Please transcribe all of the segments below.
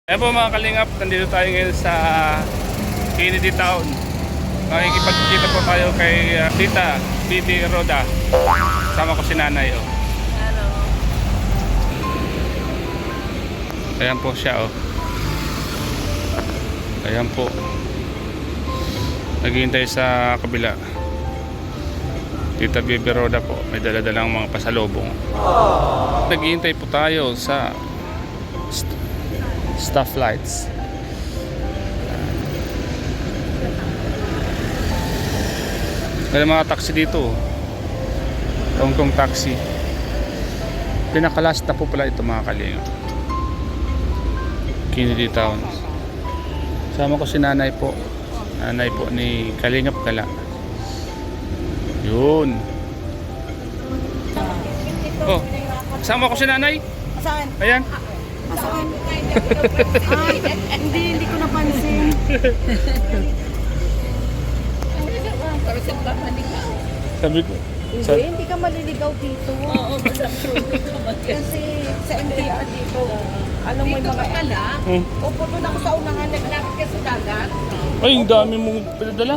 Ayan po mga kalingap, nandito tayo ngayon sa Kennedy Town. Makikipagkita po tayo kay Tita Bibi Roda. Sama ko si nanay. Oh. Hello. Ayan po siya. Oh. Ayan po. Naghihintay sa kabila. Tita Bibi Roda po. May daladalang mga pasalubong. Naghihintay po tayo sa staff lights. May mga taxi dito. Hong Kong taxi. Pinakalast na po pala ito mga kalingap. Kennedy Town. Sama ko si nanay po. Nanay po ni Kalingap Kala. Yun. Oh, sama ko si nanay. Saan? Ayan. Saan? Ay, hindi ko napansin. Sabi ko. Hindi ka maliligaw dito. Oo, kasi sa MTR dito, alam mo yung mga kala, pupunta ako sa unahan, naglapit ka sa dagat. Ay, ang dami mong pinadala.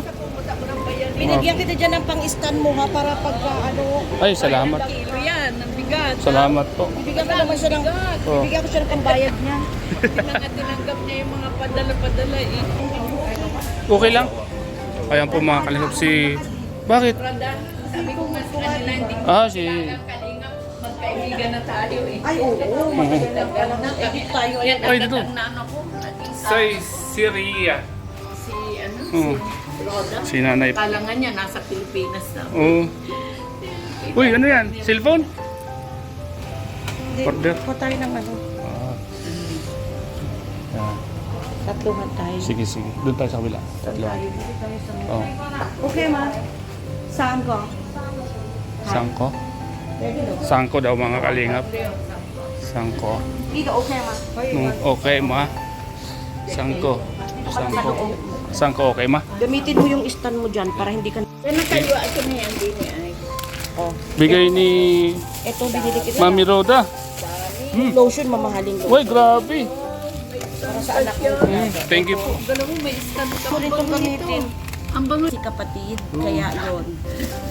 Binigyan kita dyan ng pang-scan mo ha, para pagka ano. Ay, salamat. Kilo yan, ang bigat. Salamat po. Bibigyan ko naman siya ng, Oh. bibigyan ko siya ng pambayad niya. Tinanggap niya yung mga padala-padala eh. Okay lang. Ayan po mga kalingap si... Bakit? Sabi ko nga sa kanila, hindi ko Si... kalingap, magkaibigan na tayo eh. Ay, oo. Alam na, edit tayo. Yan, Ay, dito. ang nano ko. naging Soy Syria. Si, ano, Oh. si Roda. Si nanay. Kala nga niya, nasa Pilipinas na. Oh. Uy, ano yan? Cellphone? Order. Kuha tayo ng ano, tatluhan tayo. Sige. Doon tayo sa kabila. Tatlo. Oh. Okay, ma. Saan ko? Sangko? Sangko daw mga kalingap. Sangko. Dito, okay, ma. Okay ma. Sangko. Sangko okay ma. Gamitin mo yung stand mo dyan para hindi ka... Pero nakaliwa ito na yan, din ay. Oh. Bigay ni Ito, binili kita. Mami Roda. Lotion, mamahaling lotion. Uy, grabe. Para sa anak mo. Thank you po. Galaw mo, may stand ka. Ito rin itong gamitin. Ang bango. Si kapatid, kaya yon.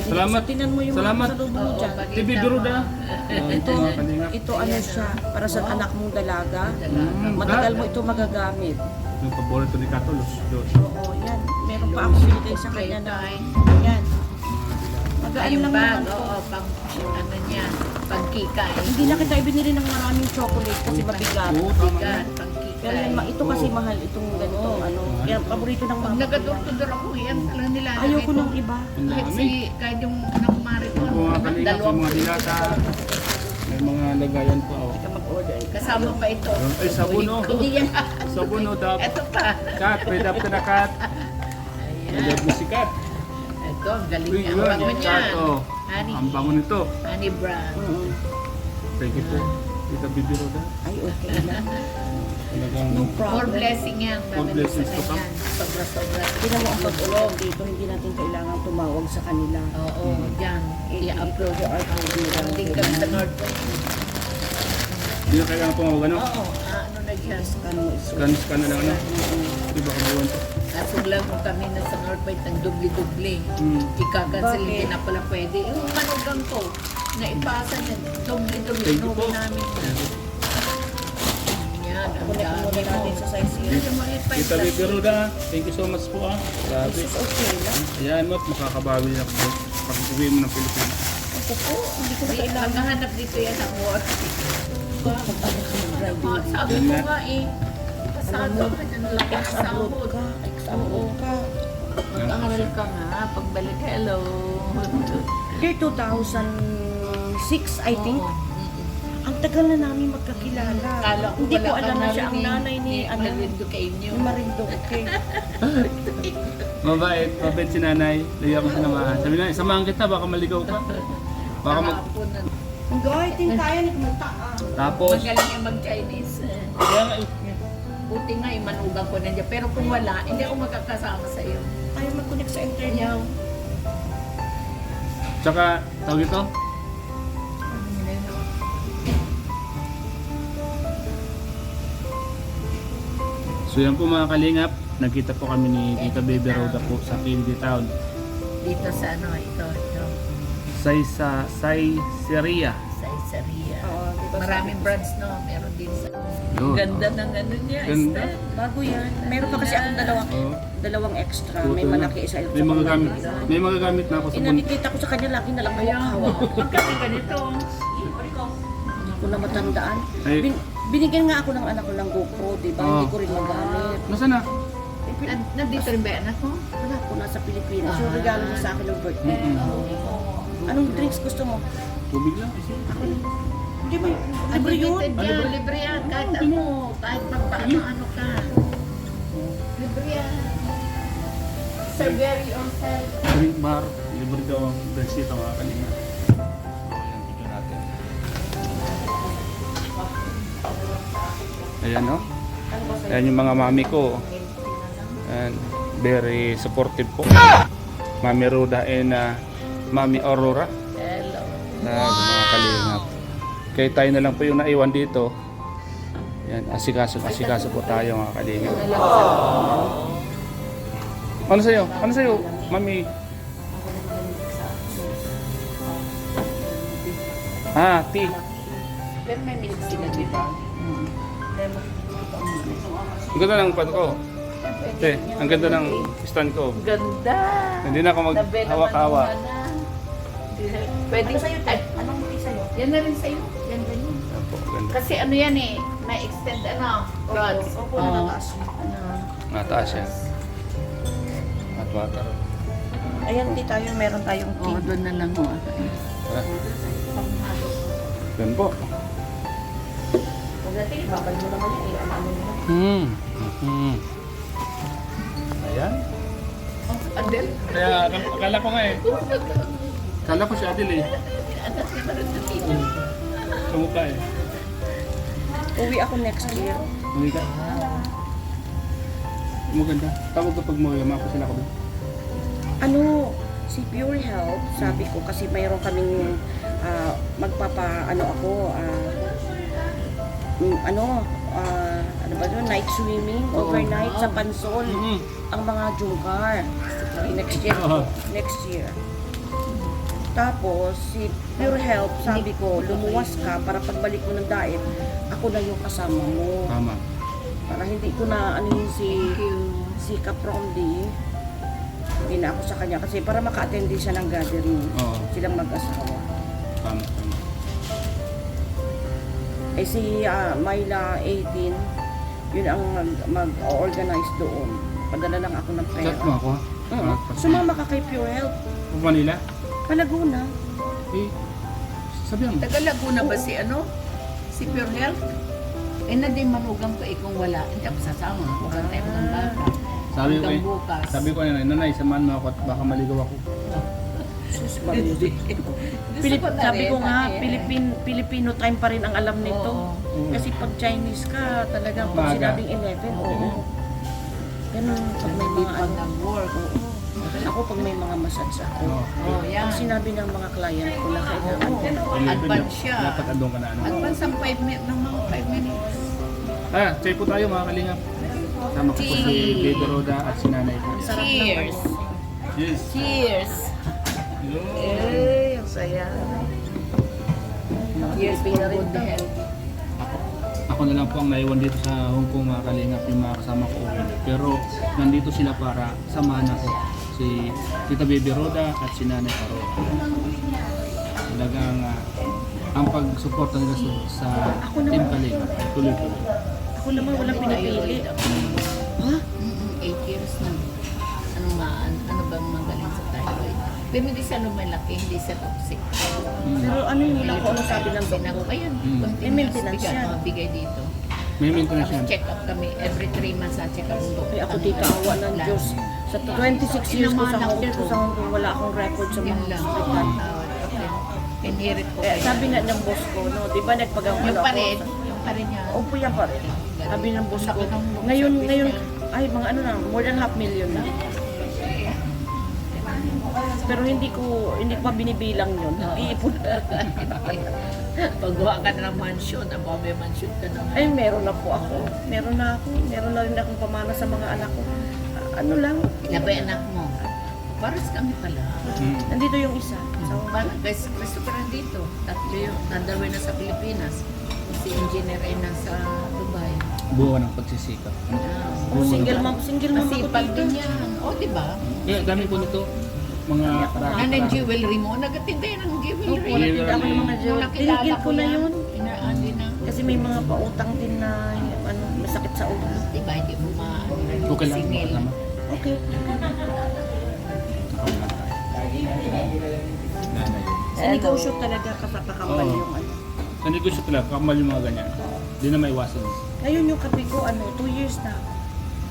Salamat. Tinan mo yung Salamat. mga salubong mo dyan. Bibi Roda. Ito ano siya, para sa anak mong dalaga. Matagal mo ito magagamit. Yung paborito ni Katolos. Oo, yan. Meron pa ako binigay sa kanya na. Yan. Magaan Yung lang bag, naman to. oo, pang, ano niya, pagkikay. Hindi na kita ibinili ng maraming chocolate kasi mabigat. Bigat, pagkikay. Pero yan, ito kasi mahal itong ganito. Ano, yan, paborito ng Pag mga nagador-to-dor ako, yan lang nila. Ayoko ng iba. Ang dami. Kahit yung nakumari ko, Yung mga kalingap, yung mga dilata. May mga lagayan pa. Oh. Ka mag-order. kasama pa ito. Ay, sabon oh. Hindi yan. Sabon oh, dap. Ito pa. Kat, pwede up ka na kat. Pwede up na si Kat. Ito, ang galing Uy, niya. yun, Ang bango niya. Kat oh. Honey. Ang bango nito. Honey brand. Thank you po. Tita Bibi Roda. Ay, okay lang. Talagang No More problem. blessing yan. More blessings to come. Sobra-sobra. Tingnan mo ang pag-ulog dito, hindi natin kailangan tumawag sa kanila. Oo, dyan. I-upload. They are program. Hindi kami sa North Point. hindi na kailangan tumawag ano. Oo, ano na dyan. Scan mo is Scan na lang ano. Diba kabuhan to? Nasuglan mo kami na sa North Point ng dubli-dubli. Ikakancel, Bakit? hindi na pala pwede. Yung manugang ko, na ipasa niya, dubli-dubli. Thank you po. Inuwi namin. Yan, ang connect muna dami natin mo. sa size Yan, here. yung maliit pa yung Tita Bibi Roda, thank you so much po ah. Grabe. This is okay lang. Ayan mo, makakabawi na ako pag uwi mo ng Pilipinas. Ako po, hindi ko na Hindi, kailangan. maghahanap dito yan ng work. Driving. Sabi Yan ko na. nga eh, pasado ka, ang laki ng Ex-abroad sahod. ka. Ex-abroad ka. Mag-aaral ka nga, pagbalik, hello. Year 2006, I think. Oo. Ang tagal na namin magkakilala. Kala ko Hindi ko wala alam kang na siya ang narinig. nanay ni ano, Marindo kay inyo. ni Marindo. Okay. Mabait si nanay. Laya ko sinamahan. Sabi na, samahan kita, baka maligaw ka. Baka mag... Kahapon na. Ang gawin, tayo ni kumanta. Tapos, Magaling yung mag-Chinese. kaya nga, Buti nga, imanugang ko nandiyan. Pero kung wala, hindi ako magkakasama sa iyo. Tayo mag-connect sa internet. tsaka, tawag ito, So yan po mga kalingap, nagkita po kami ni Tita Baby Roda po sa Kennedy Town. Dito sa ano, ito. Sa Saiseria. Sa Isaria. Oo, diba? Maraming brands, no? Meron din sa... Yun. Ganda ng ano niya, Ganda. stand. Bago yan. Meron pa kasi akong dalawang extra. May Puto na. malaki isa. May mga gamit. May mga gamit na ako sa Nakikita ko sa kanya lagi na lang hawak-hawak. Pagkati ganito. Hindi ko na matandaan. Ay. Binigyan nga ako ng anak ko ng GoPro, di ba? Oo. Hindi ko rin magamit. Nasaan na? Nandito rin ba yung anak mo? Wala ko nasa Pilipinas. Yung regalo niya sa akin ng birthday. Anong drinks gusto mo? Tubig lang. Hindi ba? Libre yun. Unlimited yan, libre yan. Kahit ano, kahit magpaano-ano ka. Libre yan. Sir Berry on sale. Drink bar. Libre daw ang densito mga kalingap. Ayan, video natin. Ayan no? Ayan yung mga mami ko. And very supportive po. Mami Roda and Mami Aurora. Hello. Mga kalingap. Kaya tayo na lang po yung naiwan dito. Yan, asikaso po tayo mga kalingap. Ano sa'yo? Ano sa'yo, Mami? Tea. Pero may milk sila, di ba? Ang ganda ng pan ko. Te, ang ganda ng stand ko. Ganda. Hindi na ako maghawak-hawak. Pwede Ano sa'yo, Ay, Ted? Anong tea sa'yo? yan na rin sa'yo. Yan din yun. Opo, ganda. Kasi ano yan eh, may extend ano, rods. Opo, Oo. nakataas. Mataas yan. At water. Ayan, tea tayo. Meron tayong tea. Oo, doon na lang oh. Tara. Yan po. Huwag natin, ibabal mo naman yun. Ano mo na. Ayan. Oh, Adel. Kaya akala ko nga eh. Akala ko si Adil eh. Anak niya na rin sa tito. Sumukha eh. Uwi ako next year. Uwi ka. Maganda. Tawag kapag mapa sila ko doon. Ano, si Pure Health, sabi ko, kasi mayroon kaming ano ba yun, night swimming, overnight sa Pansol, ang mga jungkar. Next year, next year. Tapos, si Pure Health, sabi ko, lumuwas ka para pagbalik mo ng diet, ako na yung kasama mo. Tama. Para hindi ko na ano yun si Caprondi, hindi na ako sa kanya kasi para maka-attend din siya ng gathering. Oo. Silang mag-asawa. Tama. Eh si Myla 18, yun ang mag-organize doon. Padala lang ako ng pera. Chat mo ako ha? Sumama ka kay Pure Health. Manila? Palaguna. Eh, sabihan mo. Taga Laguna ba si ano? Si Pure Health? Eh na din manugang ko eh kung wala. Hindi ako sasama. Huwag tayo ng bata. Sabi ko Hanggang eh, bukas. sabi ko nanay, samahan mo ako at baka maligaw ako. Sus, sabi ko nga, Filipino time pa rin ang alam nito. Oo. Kasi pag Chinese ka, talagang pag Maaga. sinabing 11, oo. Ganun, pag may mga Pag ano. nag-work. Ako pag may mga massage ako. Oh, yan. Pag sinabi ng mga client ko na kailangan ko. Advance siya. Dapat andun ka na ano. Advance ang 5 minutes ng mga 5 minutes. Chay po tayo mga kalingap. Sama ko po si Baby Roda at si nanay ko. Cheers! Yes. Cheers! Yun. Eh, ang saya. Cheers for good health. Ako na lang po ang naiwan dito sa Hong Kong mga kalingap yung mga kasama ko. Pero nandito sila para samahan ako. Si Tita Baby Roda at si Nanay Caro. Talagang ang pagsuporta nila sa Team Kalingap. Tuloy-tuloy. Ako naman walang pinipili. Ha? 8 years na. Ano bang magaling sa thyroid? Pero hindi siya lumalaki, hindi siya toxic. Pero ano yun lang kung ano sabi ng Sinako, doktor. ayun, Mm. continuous maintenance bigay, yan. bigay dito. May maintenance Tapos yan. check up kami, every 3 months na check up ang doktor. Ay, ako tita, awa ng Diyos. Sa 26 years ko sa Hong Kong, wala akong record sa Yun mga lang. hospital. Okay. Inherit ko Eh, kayo. sabi nga ng boss ko, no, di ba nagpagang Yung ano pa ako? rin, yung pa rin yan. Opo yan pa rin. Sabi ng boss ko, ngayon, ay mga ano na, more than 500,000 na. pero hindi ko pa binibilang yun. Iipon. Paggawa ka na ng mansion, aba may mansion ka na nga. Ay, meron na po ako. Meron na rin akong pamana sa mga anak ko. Ano lang, Labay anak mo. Pares kami pala. nandito yung isa. So, Parang guys, Christopher nandito. Tatlo yung nandawin na sa Pilipinas. Si engineer ay nasa Dubai. Buo ng pagsisikap. single mom ako Masipag dito. din yan. O, di ba? Eh, dami po nito. Mga Ano yung jewelry mo? Nagatinday ng jewelry. Wala din ako ng mga jewelry. Tinigil ko na yun. Inaandi na. Kasi may mga pautang din na masakit sa ulo. Di ba? Hindi mo okay lang singil. makasama. Okay. Nanay. Sa negosyo talaga kapapakambal Oo. yung ano. Sa negosyo talaga, kamal yung mga ganyan. Hindi na maiwasan. Ngayon yung kape ko, 2 years na.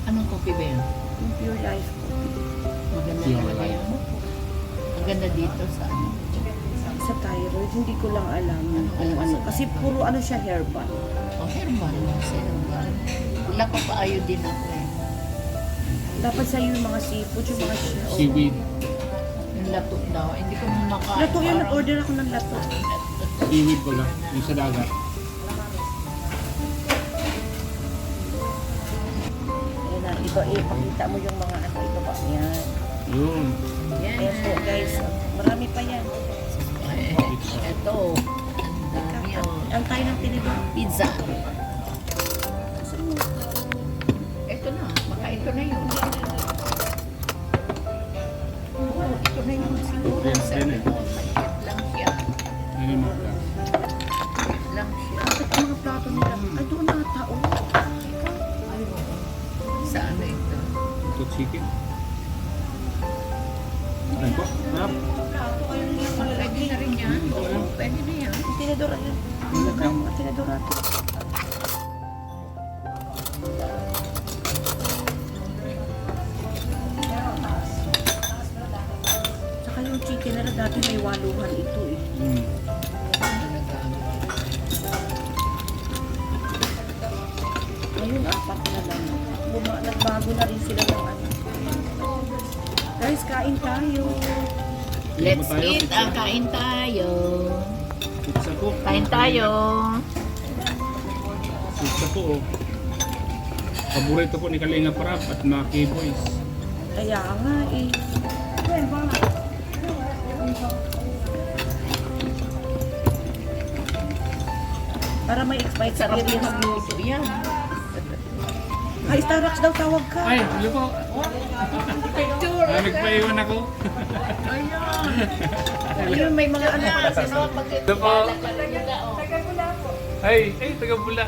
Anong coffee ba yan? Yung Pure Life ko. Maganda Yung talaga life. yan. Maganda dito sa ano. Sa thyroid, hindi ko lang alam kung ano. Kasi puro siya herbal. Oh, herbal. Herbal. Wala pa paayo din ako eh. Dapat sa'yo yung mga seafood, yung mga shell. Seaweed. Yung lato daw. Hindi ko makain. Lato yun, Parang- nag-order ako ng lato. Seaweed ko lang. Yung sa dagat. Ayan na, ipakita mo yung mga ito ba? Yan. Yun. Yan. Ayan po guys, marami pa yan. Ito. Ang dami oh. Ang tayo ng tinidor. Pizza. Saan mo? Ito na. Baka ito na yun. Oo, ito na yun. Siguro. Ayan, Sa ayan eh. ano, maliit lang siya. Yun yung mga plan. Maliit lang siya. Bakit ang mga plato nila? Ay, doon na tao. Sa ano ito? Ito chicken. Ayun po. Sarap. Pwede na rin yan. Oo, pwede na yan. Ang tinidor, ayun. Ang tinidor natin. Saka yung chicken nila dati may waluhan ito eh. Ngayon, 4 na lang. Nagbago na rin sila ng ano. Guys, kain tayo. Let's eat. Kain tayo. Pizza po. Kain tayo. Pizza po. Oh. Paborito po ni Kalinga Prab at mga K-Boys. Kaya nga eh. Para may expired Sarap yung experience. magluto yan. Ay, Starbucks daw tawag ka. Ay, hello po. Picture. Nagpaiwan ako. Ayun, may mga ano pala sa Ano, Ito po. Ay, taga Bula.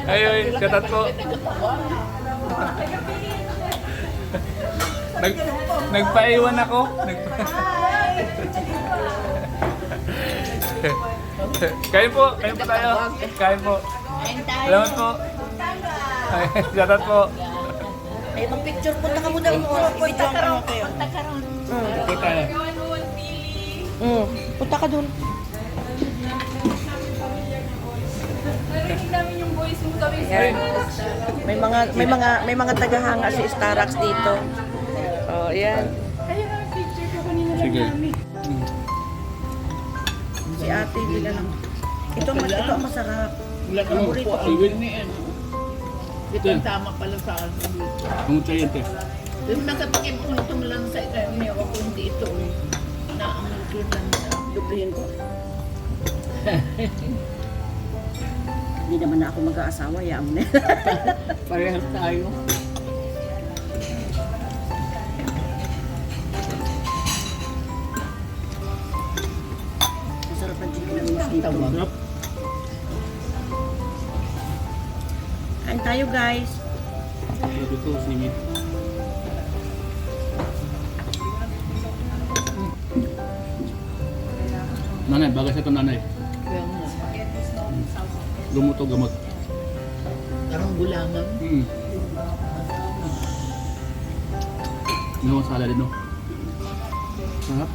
Ay, katat po. Nagpaiwan ako. Kain po tayo. Kain po. Kain tayo. Salamat po. Ay, katat po. Ay, mag-picture. Punta ka muna mo. Ibidyo ang ano kayo. Punta ka ron. Ito tayo. Punta ka dun. Yan. May mga tagahanga si Starbucks dito. Oh, yan. Sige. Si ate nila lang. Ito ang masarap. Wala ka Paborito po ko. ang ganyan. Ito ang tama pala sa akin dito. Ang tsayente. Yung nakatingin ko itong lang sa ikarni ako kundi ito. Naamal ko lang sa Dublihin ko. Hindi naman na ako mag-aasawa. Yaam na. parehas tayo. Masarap ang chicken na wings dito. Sarap. Kain tayo guys. Sarap ito, singit. Nanay, bagay sa ito nanay. Kaya nga, Lumuto gamot. parang gulangan. Yung salad din, no? Sarap.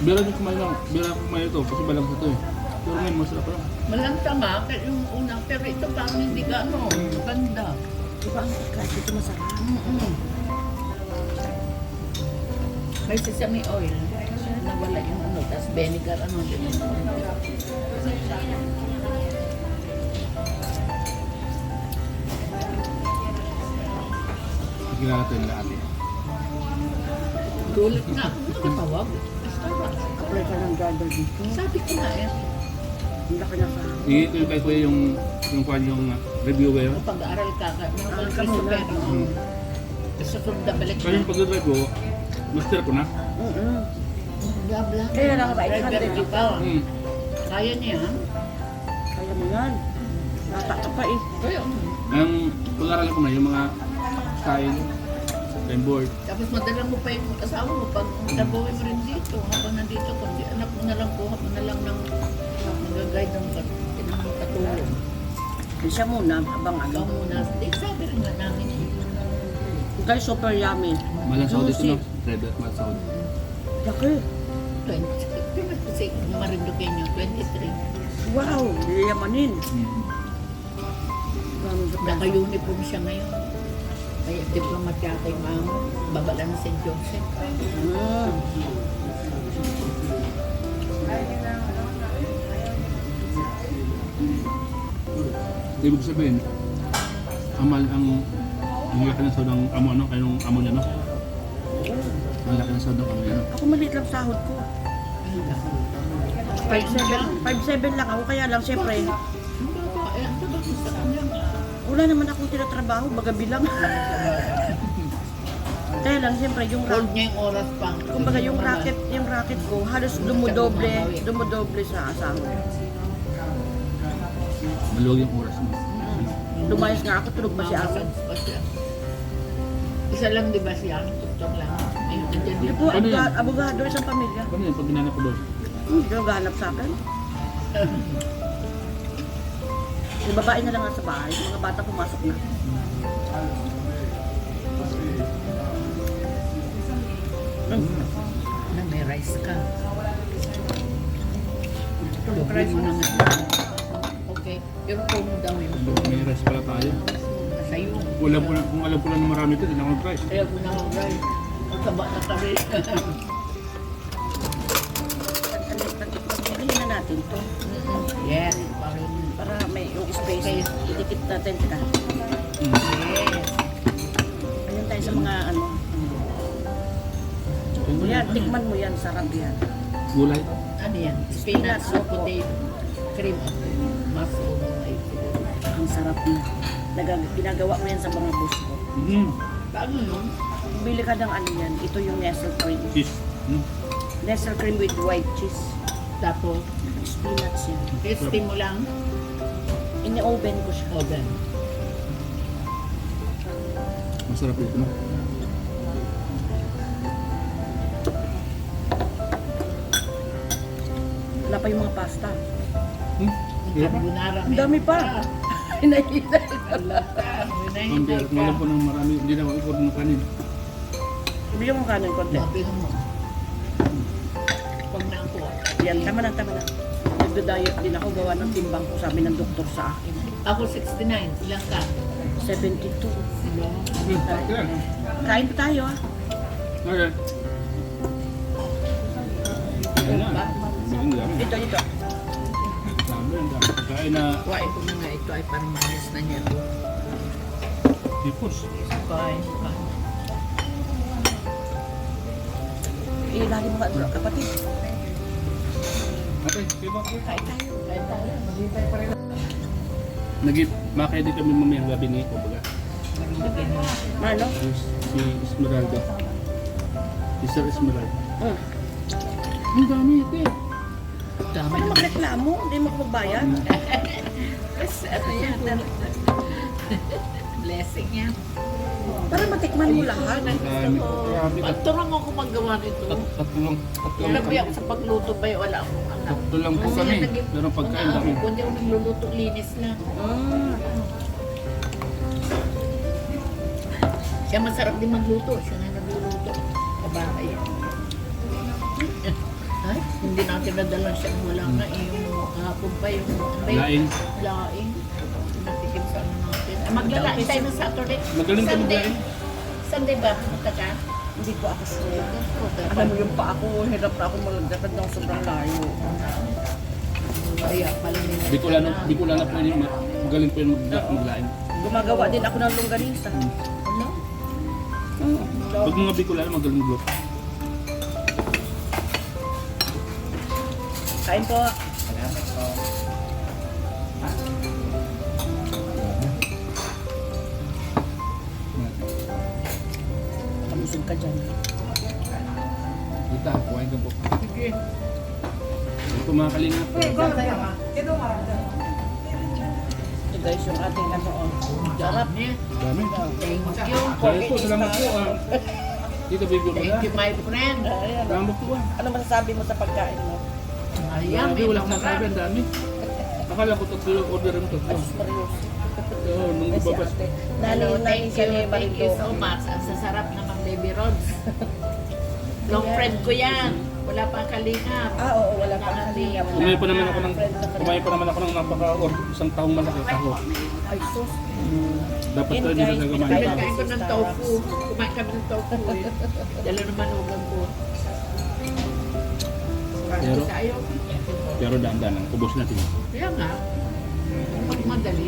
Bira din kumain lang. Bira ako kumain ito kasi balang sa ito eh. Pero ngayon, masarap lang. Malanta nga, kaya yung unang, pero ito parang hindi ka ano, ganda. Diba? Kahit ito masarap. May sesame oil. Nawala yung ano, tapos vinegar, ano din. Kilala natin lahat eh. Gulat nga ako, nakatawag. Apply ka ng driver dito. Sabi ko nga eh, Hindi ka na sa... Yung kay Kuya yung reviewer. kung pag-aaral ka, Aaral ka Christopher, Mm. susunod na balik Kasi yung na. pag-drive ko, master ko na. Bla bla. Kaya lang ba, Driver ikaw ka pa. Hmm. Kaya niya. Kaya mo yan. Bata ka pa eh. Kaya, Ang pag-aaral ko na yung mga style, board. tapos madala mo pa yung asawa mo pag nabawin mo rin dito. Habang nandito ko, di anak mo na lang, kuha mo na lang ng mag-guide ng katulong. Siya muna, habang Ikaw ano. muna. Di, sabi rin nga namin eh. Guys, super yummy. Malansaw dito no? Juicy. Red at malansaw. Laki. 20, kasi Marinduque nyo, 23. Wow, yayamanin. Hmm. Naka-uniform siya ngayon. Kaya diplomat yata yung amo. Babala ng St. Joseph. Ibig sabihin, amal ang laki ng sahod ng amo ano, kaya nung amo niya no? Ang laki ng sahod ng amo niya no? Ako maliit lang sahod ko. 5'7" lang ako, kaya lang siyempre, Ang babae, ang tagal sa kanya. wala naman akong tinatrabaho, bagabi lang. Kaya lang siyempre yung Hold niya yung oras pa. kumbaga yung racket ko halos dumodoble sa sahod. Maluwag yung oras mo. Lumayas nga ako, tulog pa si ako. Pa siya. Isa lang di ba siya? Tuktok lang. Ayun, nandiyan Hindi din. po, Ano yun? abogado isang pamilya. Paano yun pag ginanap ko doon? Hindi ko naghahanap sa akin. Yung babae na lang nga sa bahay, yung mga bata pumasok na. Na may rice ka. Tulog Rice mo na nga. Okay. Pero kung mo daw yun. May rice pala tayo. Sa'yo. Kung alam ko lang na marami ito, hindi na ako price. Kaya ko na mag-rice. Magkaba na kami. Pagpilihin na natin to Yes. para may yung space. Idikit natin ka. Yes. Ayun tayo sa mga ano. Yan, tikman mo yan, sarap yan. Gulay. Ano yan? Spinach o potato. Cream. Mushroom. Ang sarap niya. Ginagawa mo yan sa mga bus ko. Paano yun? Bili ka ng ano yan, ito yung Nestle cream. Cheese. Nestle cream with white cheese. Tapos, Spinach yan. crispy mo lang. Ini-oven ko siya. Oven. Masarap ito no? Wala pa yung mga pasta. Carbonara. Ang dami pa. Hinahila. Wala ka. Ang biyak mo lang po ng marami, hindi na ako ng kanin. Bigyan mo kanin konti. Sabi mo. Pag na ako. Yan, tama na, tama na. Nagda-diet din ako, gawa ng timbang ko, sabi ng doktor sa akin. Ako 69. Ilang ka? 72. Kailan? Kain pa tayo ah. Okay. Ayan na. Bigyan lang. Dito, dito. Sabi ang dami. Kaya na Kuhain ko na nga ito ay parang manis na niya. tipos. Kain. Ilalim mo ka, kapatid. Okay, kaya ba? Kain tayo. Kain tayo. Maghintay pa rin. Makaya din kami mamayang gabi ni Kumbaga. Mano? Si Esmeralda. Si Sir Esmeralda. Hmm. Ang dami ito eh. Dami Paano na. magreklamo? Hindi mo magbayad? Kasi ano yan? Blessing yan. Para matikman mo lahat. Ang dami. Grabe. Pagturang ako maggawa nito. Tatlong Alam mo yan, sa pagluto ba wala akong anak. Tatlo lang po Kasi kami. yan naging- Pero pagkain ang dami. amo ko, hindi ako nagluluto, linis lang. Siya masarap din magluto. Siya na nagluluto. Kabahay. Ay, hindi natin nadalan siya. Wala na eh. Yung kahapon pa yung Laing. Laing. Natikim sa ano natin. Maglalain tayo ng Saturday. Magaling ka Sunday. maglaing. Sunday ba? Punta ka? Hindi ko ako sure. Alam mo yung pa ako, hirap na ako malagdatad ng sobrang layo. Kaya pala nila. Di ko lang na po yun, magaling po yun maglaing. Gumagawa din ako ng longganisa. Ano? Pag mga Bicolano, magaling magluto. Kain po. Kamusog ka dyan. Dita, kuhain ka po. Sige. Ito mga kalingap. Ito guys, yung ating ano, oh. Sarap. Dami. Thank you. Kaya po, salamat po. Dito, baby ko Thank you, my friend. Ayan. Salamat po. Ano masasabi mo sa pagkain mo? Ayan, Grabe, wala akong masabi. Ang dami. Akala ko tatlo, order mo tatlo. Ay, Marius. Oo, nung Ay, si ibabas. ate. Hello, Nani thank you Marindo. so much. Ang sasarap naman, Baby Rods. Long friend ko yan. Wala pa kalingap. Ah, oo, wala pang kalingap. Kumain pa naman ako ng isang taong malaki ako. Ay, sus. Dapat Yun, tayo dito guys, sa pinakain gamahin. Kain ko ng tofu. Kumain kami ng tofu eh. Dala naman ugan ko. Pero- Tayo. Pero daan-daan lang, ubos natin. Kaya nga. Pag madali.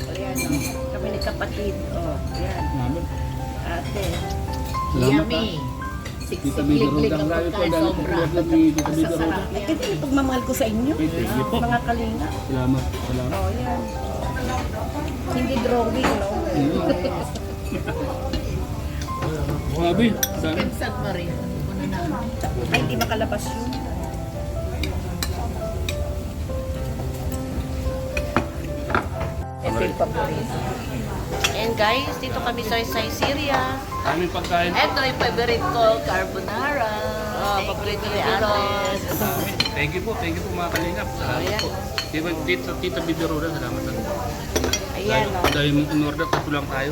Ayan, oh. Kami ni kapatid. Oh, ayan. Namin. Ate. Salamat Yummy. Tita Baby Roda, ang grabe po. Ang dami po order ni Tita Baby Roda. Ay, kasi yung pagmamahal ko sa inyo. Wait, thank you po. Mga kalinga. Salamat. Salamat. Oh, yan. Hindi drawing, no? Grabe, dami. Pinsan mo rin. Ano na. Ay, hindi makalabas yun. Ito yung paborito. And guys, dito kami sa Syria. Aming pagkain. Ito yung favorite ko, carbonara. Oh, paborito ni ate. Thank you po mga kalingap. Salamat po. Tita Baby Roda, salamat. Ayan, oh. Dahil mong in-order, tatlo lang tayo.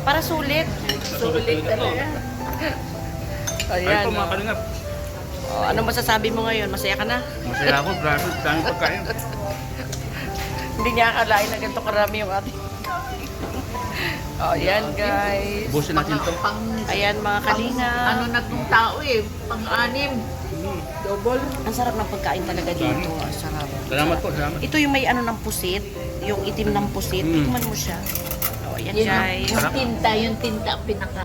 Para sulit. Sulit talaga. Ayun po mga kalingap. Oh, ano masasabi mo ngayon? Masaya ka na? Masaya ako, grabe, dami pagkain. Hindi niya akalain na ganito karami yung ating. Oh, yan guys. Busin natin to. Ayan mga kalinga. Ano na itong tao eh, pang-anim. Double. Ang sarap ng pagkain talaga dito. Ang sarap. Salamat po, salamat. Ito yung may ano ng pusit. Yung itim ng pusit. Tikman mo siya. Oh, ayan guys. Yung tinta, pinaka.